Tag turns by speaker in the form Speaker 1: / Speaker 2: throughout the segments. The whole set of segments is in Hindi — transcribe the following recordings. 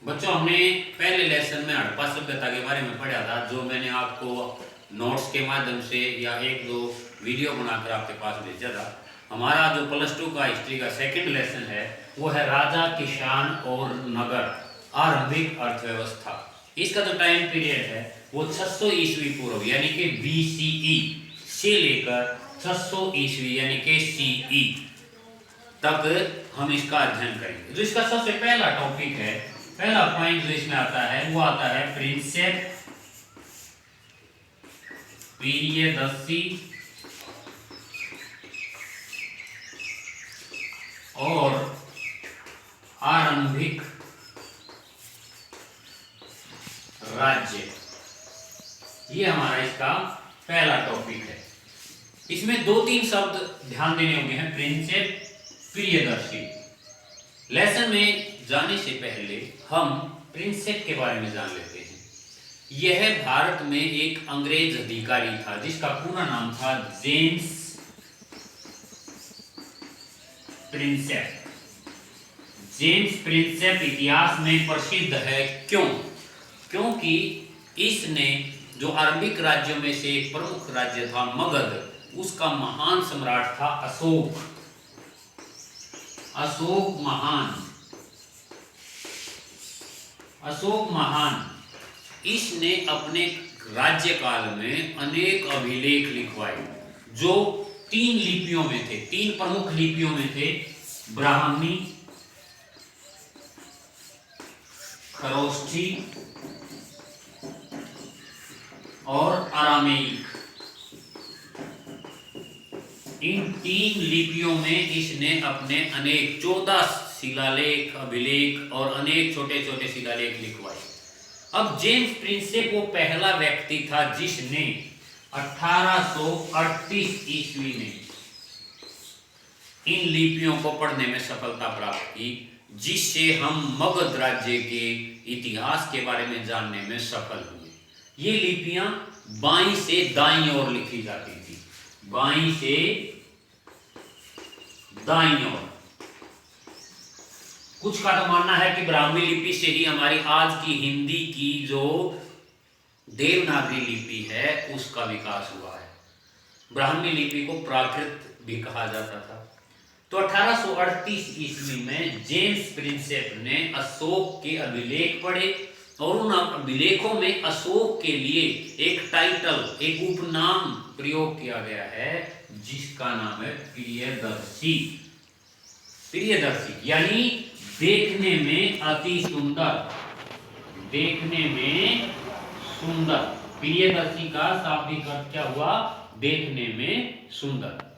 Speaker 1: बच्चों, हमने पहले लेसन में हड़प्पा सभ्यता के बारे में पढ़ा था, जो मैंने आपको नोट्स के माध्यम से या एक दो वीडियो बनाकर आपके पास भेजा था। हमारा जो +2 का हिस्ट्री का सेकंड लेसन है वो है राजा, किसान और नगर, आरंभिक अर्थव्यवस्था। इसका जो टाइम पीरियड है वो 600 ईस्वी पूर्व यानी कि BCE से लेकर 600 ईस्वी यानी कि CE तक हम इसका अध्ययन करेंगे। जो इसका सबसे पहला टॉपिक है, पहला पॉइंट जो इसमें आता है वो आता है प्रिंसेप पीरियडसी और आरंभिक राज्य। ये हमारा इसका पहला टॉपिक है। इसमें 2-3 शब्द ध्यान देने होंगे हैं। प्रिंसेप पीरियडसी। लेसन में जाने से पहले हम प्रिंसेप के बारे में जान लेते हैं। यह भारत में एक अंग्रेज अधिकारी था जिसका पूरा नाम था जेम्स प्रिंसेप। जेम्स प्रिंसेप इतिहास में प्रसिद्ध है। क्यों? क्योंकि इसने जो आरंभिक राज्यों में से एक प्रमुख राज्य था मगध, उसका महान सम्राट था अशोक महान। इसने अपने राज्यकाल में अनेक अभिलेख लिखवाए जो 3 लिपियों में थे, 3 प्रमुख लिपियों में थे, ब्राह्मी, खरोष्ठी और अरामेइक। इन 3 लिपियों में इसने अपने अनेक 14 शिलालेख, अभिलेख और अनेक छोटे छोटे शिलालेख लिखवाए। अब जेम्स प्रिंसेप वो पहला व्यक्ति था जिसने 1838 ईस्वी में इन लिपियों को पढ़ने में सफलता प्राप्त की, जिससे हम मगध राज्य के इतिहास के बारे में जानने में सफल हुए। ये लिपियां बाईं से दाईं ओर लिखी जाती थी, बाईं से दाईं ओर। कुछ का तो मानना है कि ब्राह्मी लिपि से ही हमारी आज की हिंदी की जो देवनागरी लिपि है उसका विकास हुआ है। ब्राह्मी लिपि को प्राकृत भी कहा जाता था। तो 1838 ईस्वी में जेम्स प्रिंसेप ने अशोक के अभिलेख पढ़े और उन अभिलेखों में अशोक के लिए एक टाइटल, एक उपनाम प्रयोग किया गया है जिसका नाम है प्रियदर्शी। प्रियदर्शी यानी देखने में अति सुंदर, देखने में सुंदर। प्रियदर्शी का शाब्दिक अर्थ क्या हुआ? देखने में सुंदर।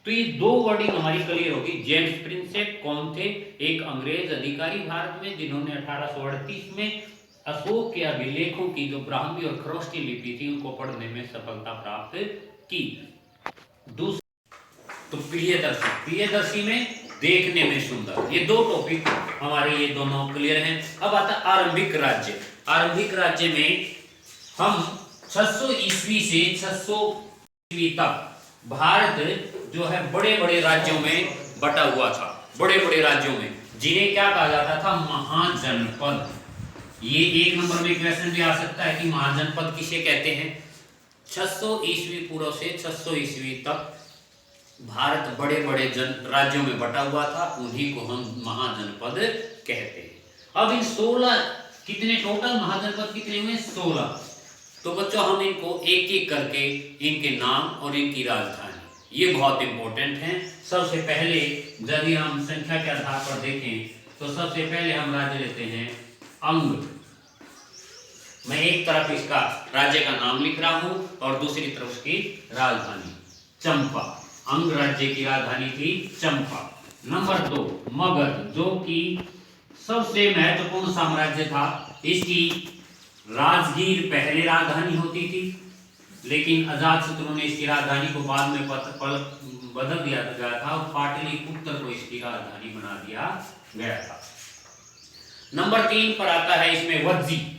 Speaker 1: तो ये 2 वर्डिंग हमारी क्लियर होगी। जेम्स प्रिंसेप कौन थे? एक अंग्रेज अधिकारी भारत में जिन्होंने 1838 में अशोक के अभिलेखों की जो ब्राह्मी और खरोष्ठी लिपि थी उनको पढ़ने में सफलता प्राप्त की। तो प्रियदर्शी में देखने में सुंदर। ये 2 टॉपिक हमारे ये दोनों क्लियर हैं। अब आता है आरंभिक राज्य। आरंभिक राज्य में हम 600 ईस्वी से 600 ईस्वी तक भारत जो है बड़े बड़े राज्यों में बटा हुआ था। बड़े बड़े राज्यों में जिन्हें क्या कहा जाता था? महाजनपद। ये 1 नंबर में क्वेश्चन भी आ सकता है कि महाजनपद किसे कहते हैं। 600 ईस्वी पूर्व से 600 ईस्वी तक भारत बड़े बड़े राज्यों में बटा हुआ था, उन्हीं को हम महाजनपद कहते हैं। अब इन 16 कितने टोटल महाजनपद कितने हुए? 16। तो बच्चों हम इनको एक एक करके इनके नाम और इनकी राजधानी, ये बहुत इंपॉर्टेंट हैं। सबसे पहले यदि हम संख्या के आधार पर देखें तो सबसे पहले हम राज्य लेते हैं अंग। मैं एक तरफ इसका राज्य का नाम लिख रहा हूं और दूसरी तरफ उसकी राजधानी। चंपा, अंग राज्य की राजधानी थी चंपा। नंबर 2 मगध, जो कि सबसे महत्वपूर्ण साम्राज्य था। इसकी राजगीर पहले राजधानी होती थी, लेकिन अजातशत्रु ने इसकी राजधानी को बाद में बदल दिया गया था और पाटलिपुत्र को इसकी राजधानी बना दिया गया था। नंबर 3 पर आता है इसमें वज्जी।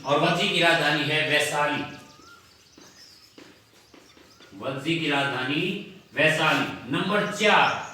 Speaker 1: और वज्जी की राजधानी है वैशाली। वज्जी की राजधानी वैशाली। नंबर 4